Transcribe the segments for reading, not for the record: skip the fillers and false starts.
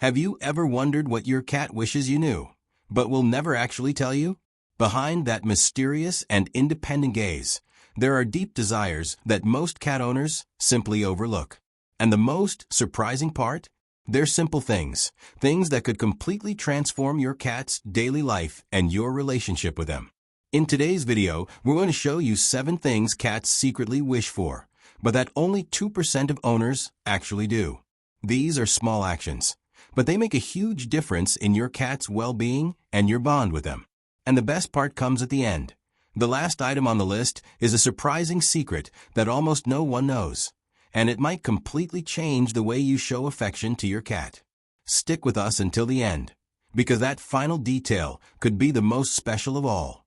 Have you ever wondered what your cat wishes you knew, but will never actually tell you? Behind that mysterious and independent gaze, there are deep desires that most cat owners simply overlook. And the most surprising part? They're simple things that could completely transform your cat's daily life and your relationship with them. In today's video, we're going to show you 7 things cats secretly wish for, but that only 2% of owners actually do. These are small actions, but they make a huge difference in your cat's well-being and your bond with them. And the best part comes at the end. The last item on the list is a surprising secret that almost no one knows, and it might completely change the way you show affection to your cat. Stick with us until the end, because that final detail could be the most special of all.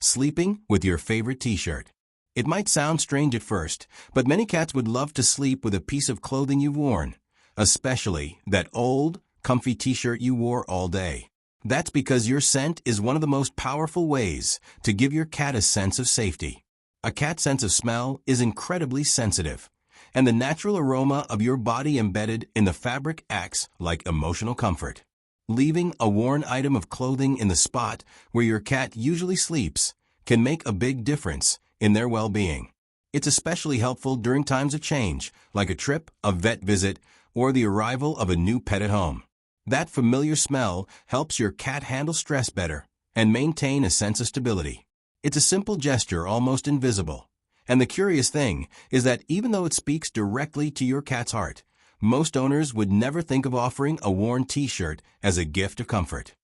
Sleeping with your favorite t-shirt. It might sound strange at first, but many cats would love to sleep with a piece of clothing you've worn, especially that old, comfy t-shirt you wore all day. That's because your scent is one of the most powerful ways to give your cat a sense of safety. A cat's sense of smell is incredibly sensitive, and the natural aroma of your body embedded in the fabric acts like emotional comfort. Leaving a worn item of clothing in the spot where your cat usually sleeps can make a big difference in their well-being. It's especially helpful during times of change, like a trip, a vet visit, or the arrival of a new pet at home. That familiar smell helps your cat handle stress better and maintain a sense of stability. It's a simple gesture, almost invisible. And the curious thing is that even though it speaks directly to your cat's heart, most owners would never think of offering a worn t-shirt as a gift of comfort.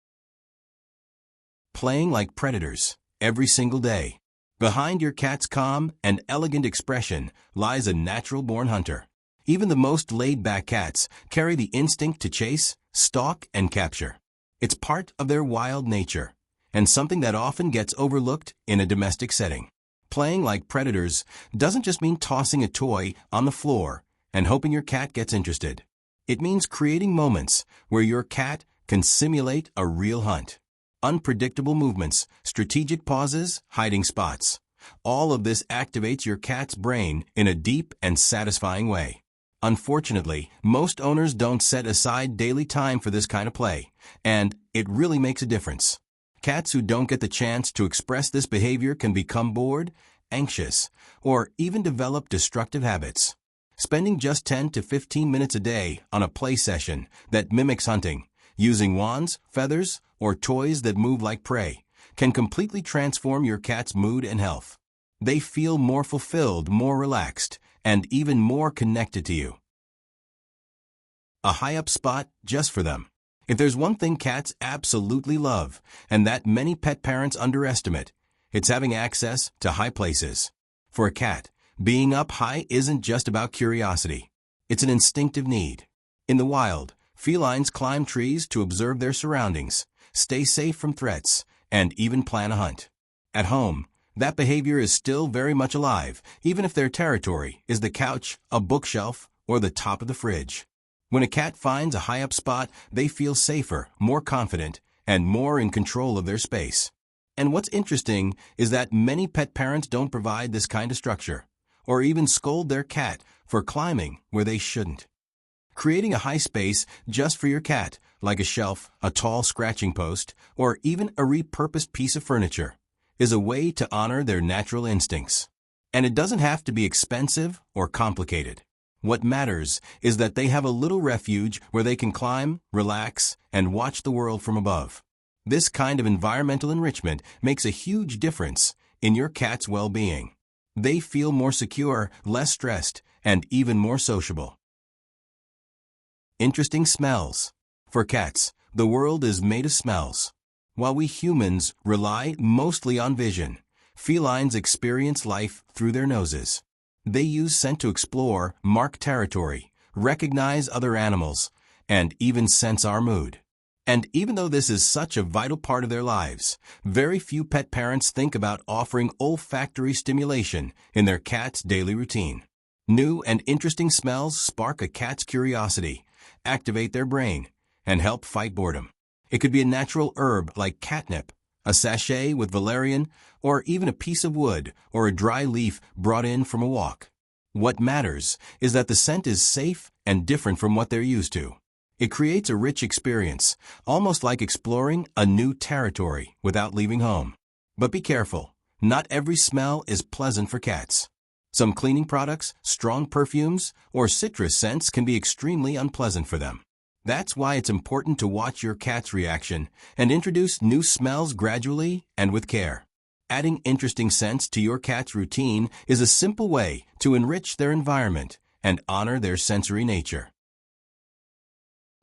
Playing like predators every single day. Behind your cat's calm and elegant expression lies a natural-born hunter. Even the most laid-back cats carry the instinct to chase, stalk, and capture. It's part of their wild nature, and something that often gets overlooked in a domestic setting. Playing like predators doesn't just mean tossing a toy on the floor and hoping your cat gets interested. It means creating moments where your cat can simulate a real hunt. Unpredictable movements, strategic pauses, hiding spots. All of this activates your cat's brain in a deep and satisfying way. Unfortunately, most owners don't set aside daily time for this kind of play, and it really makes a difference. Cats who don't get the chance to express this behavior can become bored, anxious, or even develop destructive habits. Spending just 10 to 15 minutes a day on a play session that mimics hunting, using wands, feathers, or toys that move like prey, can completely transform your cat's mood and health. They feel more fulfilled, more relaxed, and even more connected to you. A high-up spot just for them. If there's one thing cats absolutely love, and that many pet parents underestimate, it's having access to high places. For a cat, being up high isn't just about curiosity. It's an instinctive need. In the wild, felines climb trees to observe their surroundings, stay safe from threats, and even plan a hunt. At home, that behavior is still very much alive, even if their territory is the couch, a bookshelf, or the top of the fridge. When a cat finds a high-up spot, they feel safer, more confident, and more in control of their space. And what's interesting is that many pet parents don't provide this kind of structure, or even scold their cat for climbing where they shouldn't. Creating a high space just for your cat, like a shelf, a tall scratching post, or even a repurposed piece of furniture, is a way to honor their natural instincts. And it doesn't have to be expensive or complicated. What matters is that they have a little refuge where they can climb, relax, and watch the world from above. This kind of environmental enrichment makes a huge difference in your cat's well-being. They feel more secure, less stressed, and even more sociable. Interesting smells. For cats, the world is made of smells. While we humans rely mostly on vision, felines experience life through their noses. They use scent to explore, mark territory, recognize other animals, and even sense our mood. And even though this is such a vital part of their lives, very few pet parents think about offering olfactory stimulation in their cat's daily routine. New and interesting smells spark a cat's curiosity, activate their brain, and help fight boredom. It could be a natural herb like catnip, a sachet with valerian, or even a piece of wood or a dry leaf brought in from a walk. What matters is that the scent is safe and different from what they're used to. It creates a rich experience, almost like exploring a new territory without leaving home. But be careful, not every smell is pleasant for cats. Some cleaning products, strong perfumes, or citrus scents can be extremely unpleasant for them. That's why it's important to watch your cat's reaction and introduce new smells gradually and with care. Adding interesting scents to your cat's routine is a simple way to enrich their environment and honor their sensory nature.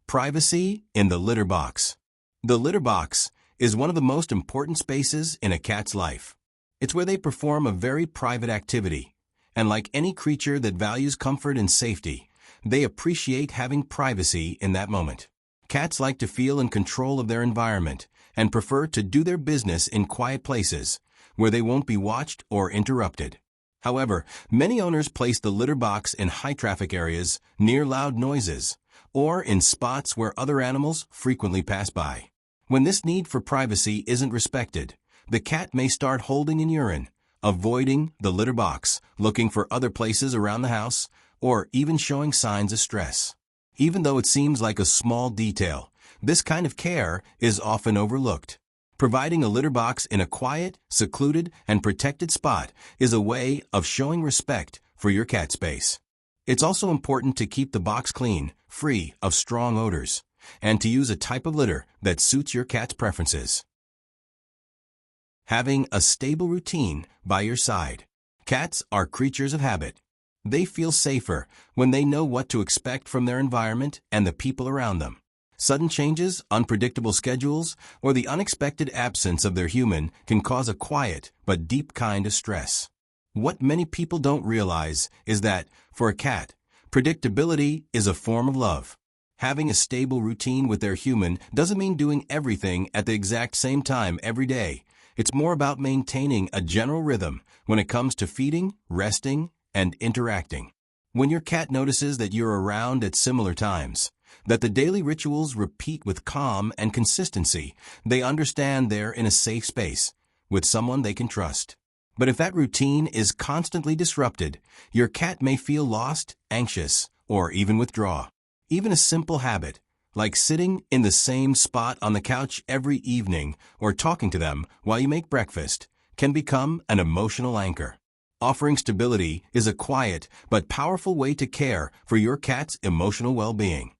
Privacy in the litter box. The litter box is one of the most important spaces in a cat's life. It's where they perform a very private activity, and like any creature that values comfort and safety, they appreciate having privacy in that moment. Cats like to feel in control of their environment and prefer to do their business in quiet places where they won't be watched or interrupted. However, many owners place the litter box in high-traffic areas, near loud noises, or in spots where other animals frequently pass by. When this need for privacy isn't respected, the cat may start holding in urine, avoiding the litter box, looking for other places around the house, or even showing signs of stress. Even though it seems like a small detail, this kind of care is often overlooked. Providing a litter box in a quiet, secluded, and protected spot is a way of showing respect for your cat space. It's also important to keep the box clean, free of strong odors, and to use a type of litter that suits your cat's preferences. Having a stable routine by your side. Cats are creatures of habit. They feel safer when they know what to expect from their environment and the people around them. Sudden changes, unpredictable schedules, or the unexpected absence of their human can cause a quiet but deep kind of stress. What many people don't realize is that, for a cat, predictability is a form of love. Having a stable routine with their human doesn't mean doing everything at the exact same time every day. It's more about maintaining a general rhythm when it comes to feeding, resting, and interacting. When your cat notices that you're around at similar times, that the daily rituals repeat with calm and consistency, they understand they're in a safe space, with someone they can trust. But if that routine is constantly disrupted, your cat may feel lost, anxious, or even withdraw. Even a simple habit, like sitting in the same spot on the couch every evening or talking to them while you make breakfast, can become an emotional anchor. Offering stability is a quiet but powerful way to care for your cat's emotional well-being.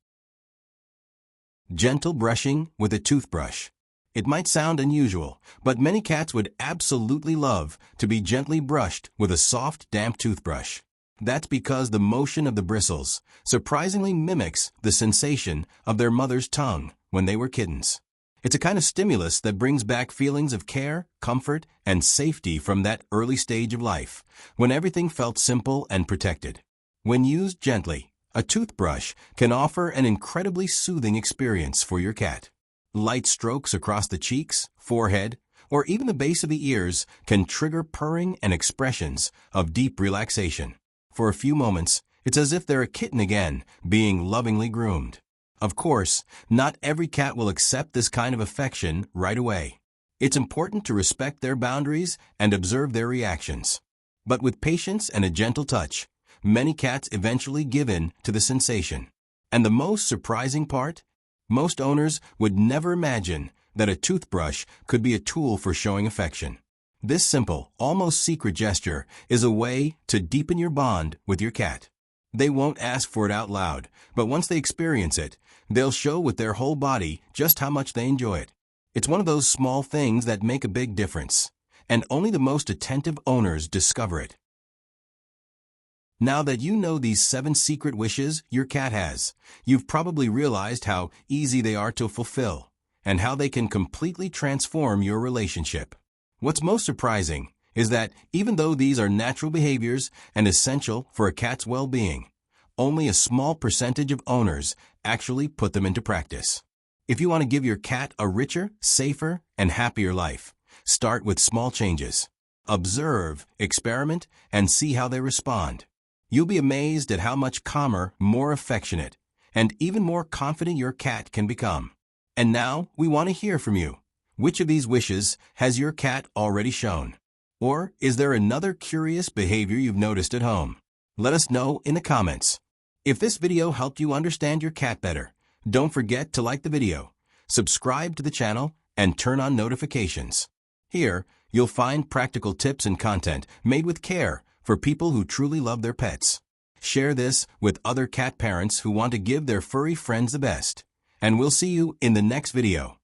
Gentle brushing with a toothbrush. It might sound unusual, but many cats would absolutely love to be gently brushed with a soft, damp toothbrush. That's because the motion of the bristles surprisingly mimics the sensation of their mother's tongue when they were kittens. It's a kind of stimulus that brings back feelings of care, comfort, and safety from that early stage of life, when everything felt simple and protected. When used gently, a toothbrush can offer an incredibly soothing experience for your cat. Light strokes across the cheeks, forehead, or even the base of the ears can trigger purring and expressions of deep relaxation. For a few moments, it's as if they're a kitten again, being lovingly groomed. Of course, not every cat will accept this kind of affection right away. It's important to respect their boundaries and observe their reactions. But with patience and a gentle touch, many cats eventually give in to the sensation. And the most surprising part? Most owners would never imagine that a toothbrush could be a tool for showing affection. This simple, almost secret gesture is a way to deepen your bond with your cat. They won't ask for it out loud, but once they experience it, they'll show with their whole body just how much they enjoy it. It's one of those small things that make a big difference, and only the most attentive owners discover it. Now that you know these 7 secret wishes your cat has, you've probably realized how easy they are to fulfill, and how they can completely transform your relationship. What's most surprising is that even though these are natural behaviors and essential for a cat's well-being, only a small percentage of owners actually put them into practice. If you want to give your cat a richer, safer, and happier life, start with small changes. Observe, experiment, and see how they respond. You'll be amazed at how much calmer, more affectionate, and even more confident your cat can become. And now, we want to hear from you. Which of these wishes has your cat already shown? Or is there another curious behavior you've noticed at home? Let us know in the comments. If this video helped you understand your cat better, don't forget to like the video, subscribe to the channel, and turn on notifications. Here, you'll find practical tips and content made with care for people who truly love their pets. Share this with other cat parents who want to give their furry friends the best. And we'll see you in the next video.